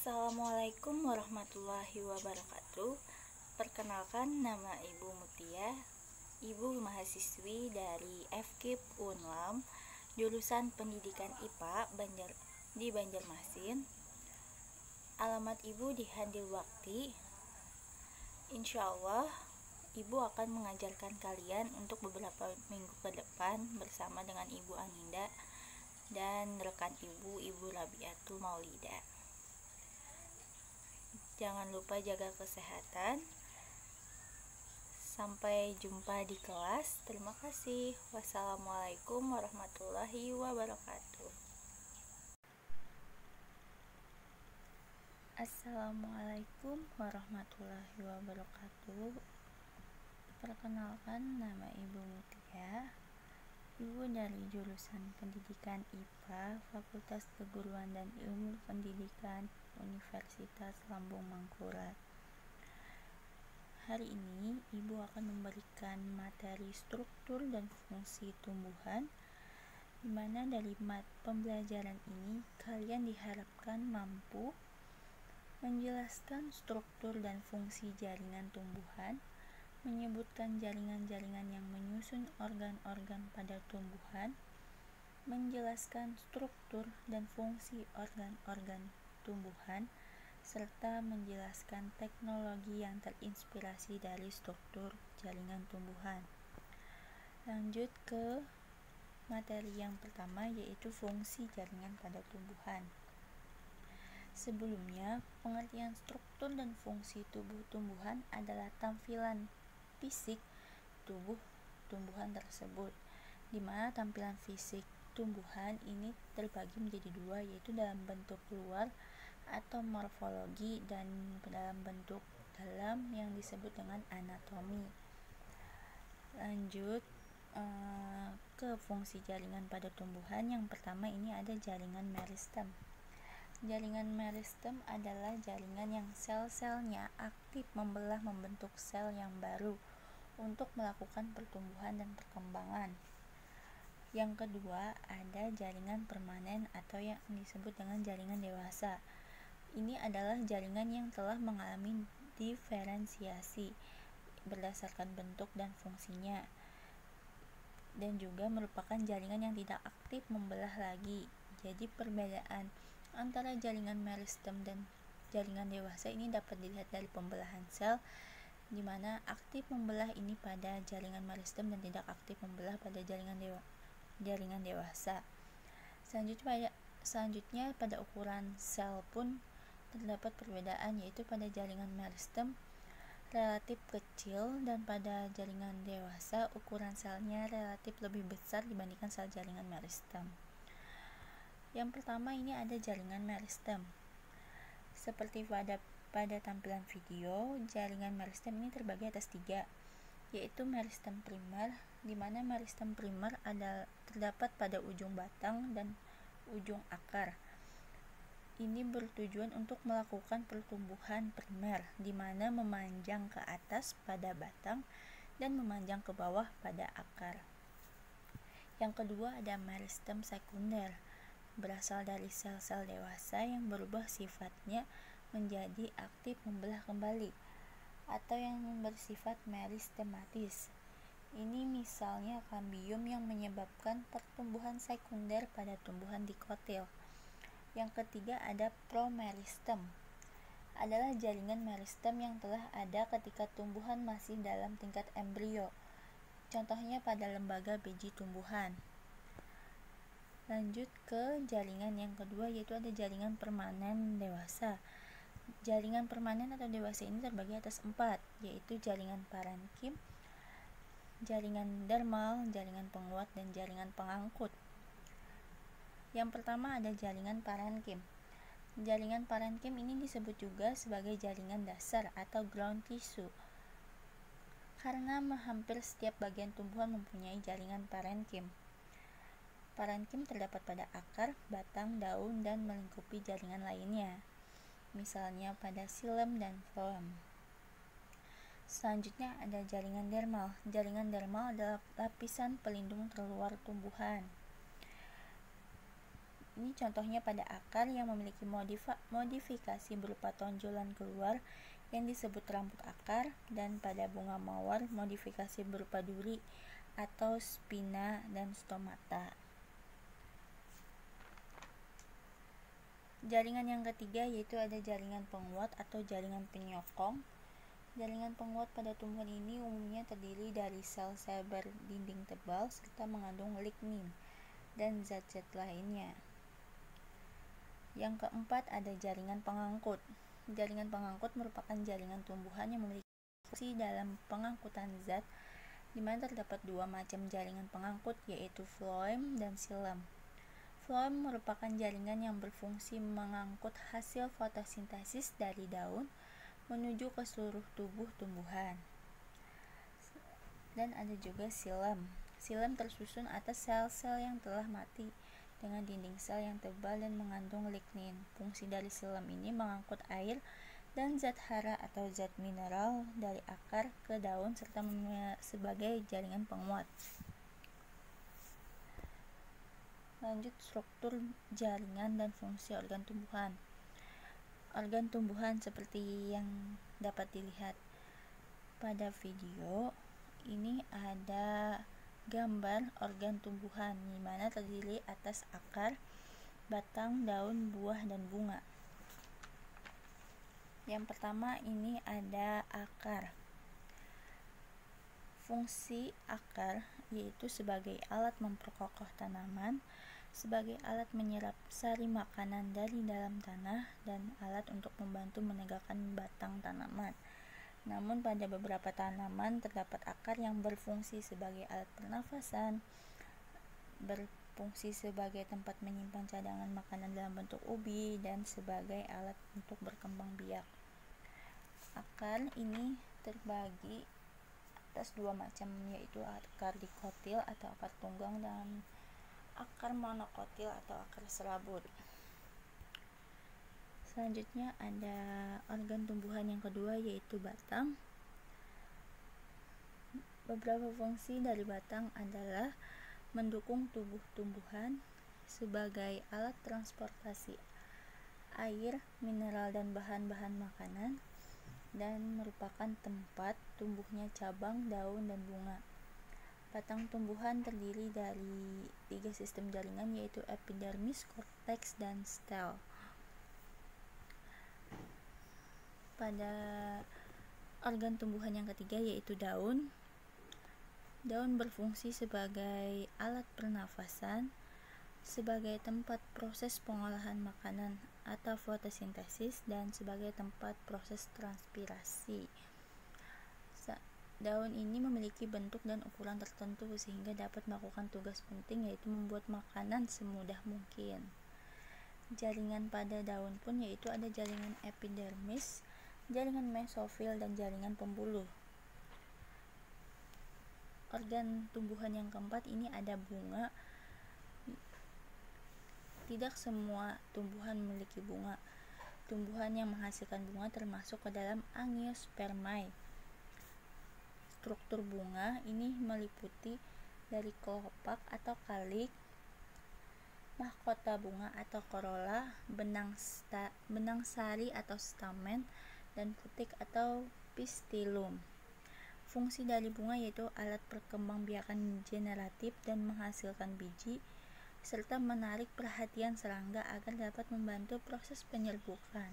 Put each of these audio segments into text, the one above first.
Assalamualaikum warahmatullahi wabarakatuh. Perkenalkan, nama Ibu Mutia, Ibu mahasiswi dari FKIP Unlam, jurusan Pendidikan IPA di Banjarmasin. Alamat Ibu di Handilwakti. Insya Allah, Ibu akan mengajarkan kalian untuk beberapa minggu ke depan bersama dengan Ibu Aninda dan rekan Ibu Rabiatul Maulida. Jangan lupa jaga kesehatan. Sampai jumpa di kelas. Terima kasih. Wassalamualaikum warahmatullahi wabarakatuh. Assalamualaikum warahmatullahi wabarakatuh. Perkenalkan, nama Ibu Mutia, Ibu dari jurusan Pendidikan IPA, Fakultas Keguruan dan Ilmu Pendidikan, Universitas Lambung Mangkurat. Hari ini Ibu akan memberikan materi struktur dan fungsi tumbuhan, di mana dari pembelajaran ini kalian diharapkan mampu menjelaskan struktur dan fungsi jaringan tumbuhan, menyebutkan jaringan-jaringan yang menyusun organ-organ pada tumbuhan, menjelaskan struktur dan fungsi organ-organ tumbuhan, serta menjelaskan teknologi yang terinspirasi dari struktur jaringan tumbuhan. Lanjut ke materi yang pertama, yaitu fungsi jaringan pada tumbuhan. Sebelumnya, pengertian struktur dan fungsi tubuh tumbuhan adalah tampilan fisik tubuh tumbuhan tersebut, di mana tampilan fisik tumbuhan ini terbagi menjadi dua, yaitu dalam bentuk luar atau morfologi dan dalam bentuk dalam yang disebut dengan anatomi. Lanjut ke fungsi jaringan pada tumbuhan. Yang pertama ini ada jaringan meristem. Jaringan meristem adalah jaringan yang sel-selnya aktif membelah membentuk sel yang baru untuk melakukan pertumbuhan dan perkembangan. Yang kedua ada jaringan permanen atau yang disebut dengan jaringan dewasa. Ini adalah jaringan yang telah mengalami diferensiasi berdasarkan bentuk dan fungsinya, dan juga merupakan jaringan yang tidak aktif membelah lagi. Jadi perbedaan antara jaringan meristem dan jaringan dewasa ini dapat dilihat dari pembelahan sel, di mana aktif membelah ini pada jaringan meristem dan tidak aktif membelah pada jaringan dewasa. Selanjutnya pada ukuran sel pun terdapat perbedaan, yaitu pada jaringan meristem relatif kecil dan pada jaringan dewasa ukuran selnya relatif lebih besar dibandingkan sel jaringan meristem. Yang pertama ini ada jaringan meristem. Seperti pada tampilan video, jaringan meristem ini terbagi atas tiga, yaitu meristem primer, di mana meristem primer terdapat pada ujung batang dan ujung akar. Ini bertujuan untuk melakukan pertumbuhan primer, di mana memanjang ke atas pada batang dan memanjang ke bawah pada akar. Yang kedua ada meristem sekunder, berasal dari sel-sel dewasa yang berubah sifatnya menjadi aktif membelah kembali, atau yang bersifat meristematis. Ini misalnya kambium yang menyebabkan pertumbuhan sekunder pada tumbuhan dikotil. Yang ketiga ada promeristem, adalah jaringan meristem yang telah ada ketika tumbuhan masih dalam tingkat embrio, contohnya pada lembaga biji tumbuhan. Lanjut ke jaringan yang kedua, yaitu ada jaringan permanen dewasa. Jaringan permanen atau dewasa ini terbagi atas 4, yaitu jaringan parenkim, jaringan dermal, jaringan penguat, dan jaringan pengangkut. Yang pertama ada jaringan parenkim. Jaringan parenkim ini disebut juga sebagai jaringan dasar atau ground tissue, karena hampir setiap bagian tumbuhan mempunyai jaringan parenkim. Parenkim terdapat pada akar, batang, daun, dan melingkupi jaringan lainnya, misalnya pada xilem dan phloem. Selanjutnya ada jaringan dermal. Jaringan dermal adalah lapisan pelindung terluar tumbuhan. Ini contohnya pada akar yang memiliki modifikasi berupa tonjolan keluar yang disebut rambut akar, dan pada bunga mawar modifikasi berupa duri atau spina dan stomata. Jaringan yang ketiga yaitu ada jaringan penguat atau jaringan penyokong. Jaringan penguat pada tumbuhan ini umumnya terdiri dari sel-sel berdinding tebal serta mengandung lignin dan zat-zat lainnya. Yang keempat ada jaringan pengangkut. Jaringan pengangkut merupakan jaringan tumbuhan yang memiliki fungsi dalam pengangkutan zat, di mana terdapat dua macam jaringan pengangkut, yaitu floem dan xilem. Floem merupakan jaringan yang berfungsi mengangkut hasil fotosintesis dari daun menuju ke seluruh tubuh tumbuhan. Dan ada juga xilem. Xilem tersusun atas sel-sel yang telah mati dengan dinding sel yang tebal dan mengandung lignin. Fungsi dari xilem ini mengangkut air dan zat hara atau zat mineral dari akar ke daun serta sebagai jaringan penguat. Lanjut, struktur jaringan dan fungsi organ tumbuhan. Organ tumbuhan seperti yang dapat dilihat pada video ini, ada gambar organ tumbuhan di mana terdiri atas akar, batang, daun, buah, dan bunga. Yang pertama ini ada akar. Fungsi akar yaitu sebagai alat memperkokoh tanaman, sebagai alat menyerap sari makanan dari dalam tanah, dan alat untuk membantu menegakkan batang tanaman. Namun pada beberapa tanaman terdapat akar yang berfungsi sebagai alat pernafasan, berfungsi sebagai tempat menyimpan cadangan makanan dalam bentuk ubi, dan sebagai alat untuk berkembang biak. Akar ini terbagi atas dua macam, yaitu akar dikotil atau akar tunggang dan akar monokotil atau akar serabut. Selanjutnya ada organ tumbuhan yang kedua yaitu batang. Beberapa fungsi dari batang adalah mendukung tubuh tumbuhan sebagai alat transportasi air, mineral, dan bahan-bahan makanan, dan merupakan tempat tumbuhnya cabang, daun, dan bunga. Batang tumbuhan terdiri dari 3 sistem jaringan yaitu epidermis, korteks, dan stel. Pada organ tumbuhan yang ketiga yaitu daun. Daun berfungsi sebagai alat pernafasan, sebagai tempat proses pengolahan makanan atau fotosintesis, dan sebagai tempat proses transpirasi. Daun ini memiliki bentuk dan ukuran tertentu sehingga dapat melakukan tugas penting yaitu membuat makanan semudah mungkin. Jaringan pada daun pun yaitu ada jaringan epidermis, jaringan mesofil, dan jaringan pembuluh. Organ tumbuhan yang keempat ini ada bunga. Tidak semua tumbuhan memiliki bunga. Tumbuhan yang menghasilkan bunga termasuk ke dalam Angiospermae. Struktur bunga ini meliputi dari kelopak atau kalik, mahkota bunga atau corolla, benang sari atau stamen, dan putik atau pistilum. Fungsi dari bunga yaitu alat perkembangbiakan generatif dan menghasilkan biji, serta menarik perhatian serangga agar dapat membantu proses penyerbukan.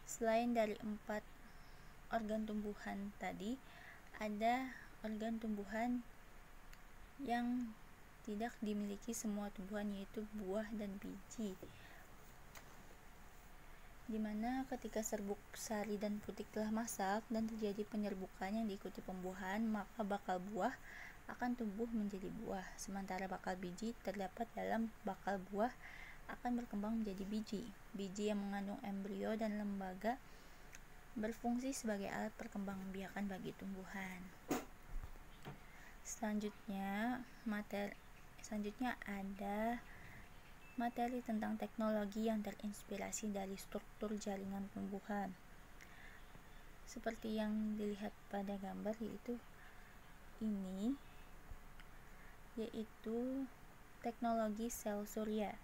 Selain dari 4 organ tumbuhan tadi, ada organ tumbuhan yang tidak dimiliki semua tumbuhan yaitu buah dan biji, dimana ketika serbuk sari dan putik telah masak dan terjadi penyerbukan yang diikuti pembuahan, maka bakal buah akan tumbuh menjadi buah, sementara bakal biji terdapat dalam bakal buah akan berkembang menjadi biji. Biji yang mengandung embrio dan lembaga berfungsi sebagai alat perkembangbiakan bagi tumbuhan. Selanjutnya ada materi tentang teknologi yang terinspirasi dari struktur jaringan tumbuhan. Seperti yang dilihat pada gambar yaitu teknologi sel surya.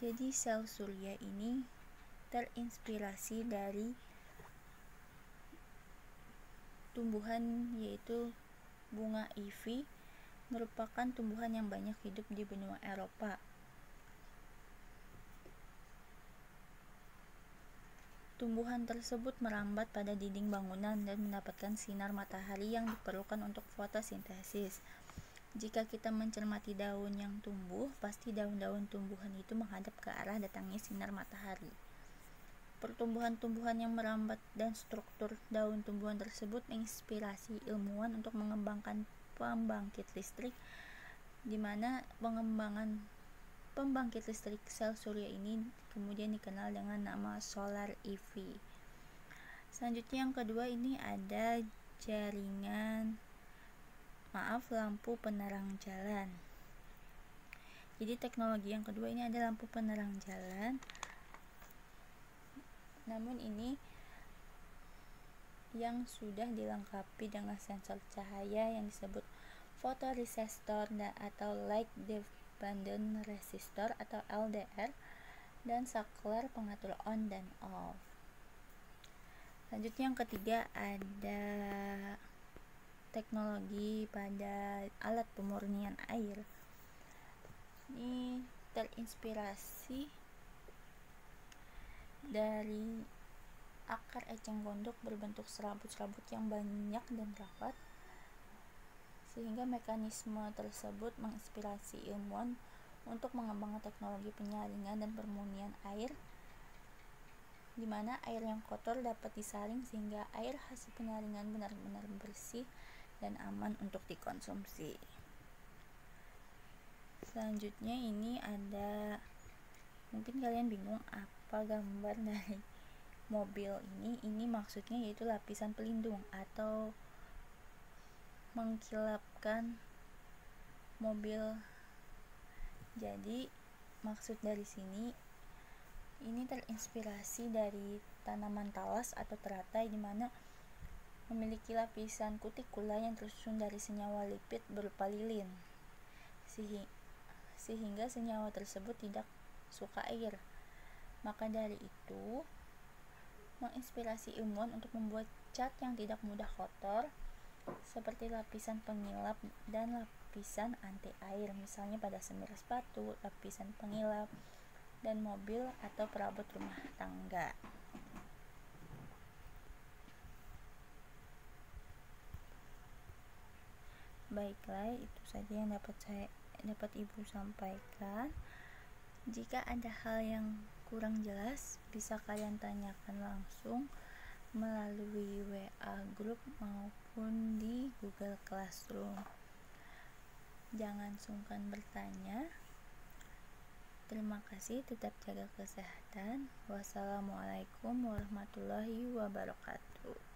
Jadi sel surya ini terinspirasi dari tumbuhan, yaitu bunga ivy, merupakan tumbuhan yang banyak hidup di benua Eropa. Tumbuhan tersebut merambat pada dinding bangunan dan mendapatkan sinar matahari yang diperlukan untuk fotosintesis. Jika kita mencermati daun yang tumbuh, pasti daun-daun tumbuhan itu menghadap ke arah datangnya sinar matahari. Pertumbuhan-tumbuhan yang merambat dan struktur daun tumbuhan tersebut menginspirasi ilmuwan untuk mengembangkan pembangkit listrik, di mana pengembangan pembangkit listrik sel surya ini kemudian dikenal dengan nama solar EV. Selanjutnya yang kedua ini ada lampu penerang jalan. Jadi teknologi yang kedua ini ada lampu penerang jalan. Namun ini yang sudah dilengkapi dengan sensor cahaya yang disebut fotoresistor atau light dependent resistor atau LDR, dan saklar pengatur on dan off. Selanjutnya yang ketiga ada teknologi pada alat pemurnian air. Ini terinspirasi dari akar eceng gondok berbentuk serabut-serabut yang banyak dan rapat, sehingga mekanisme tersebut menginspirasi ilmuwan untuk mengembangkan teknologi penyaringan dan pemurnian air, di mana air yang kotor dapat disaring sehingga air hasil penyaringan benar-benar bersih dan aman untuk dikonsumsi. Selanjutnya ini ada, mungkin kalian bingung apa gambar dari mobil ini maksudnya yaitu lapisan pelindung atau mengkilapkan mobil. Jadi maksud dari sini ini terinspirasi dari tanaman talas atau teratai, di mana memiliki lapisan kutikula yang tersusun dari senyawa lipid berupa lilin, sehingga senyawa tersebut tidak suka air. Maka dari itu menginspirasi ilmuwan untuk membuat cat yang tidak mudah kotor, seperti lapisan pengilap dan lapisan anti air, misalnya pada semir sepatu, lapisan pengilap, dan mobil atau perabot rumah tangga. Baiklah, itu saja yang dapat Ibu sampaikan. Jika ada hal yang kurang jelas, bisa kalian tanyakan langsung melalui WA group maupun di Google Classroom. Jangan sungkan bertanya. Terima kasih, tetap jaga kesehatan. Wassalamualaikum warahmatullahi wabarakatuh.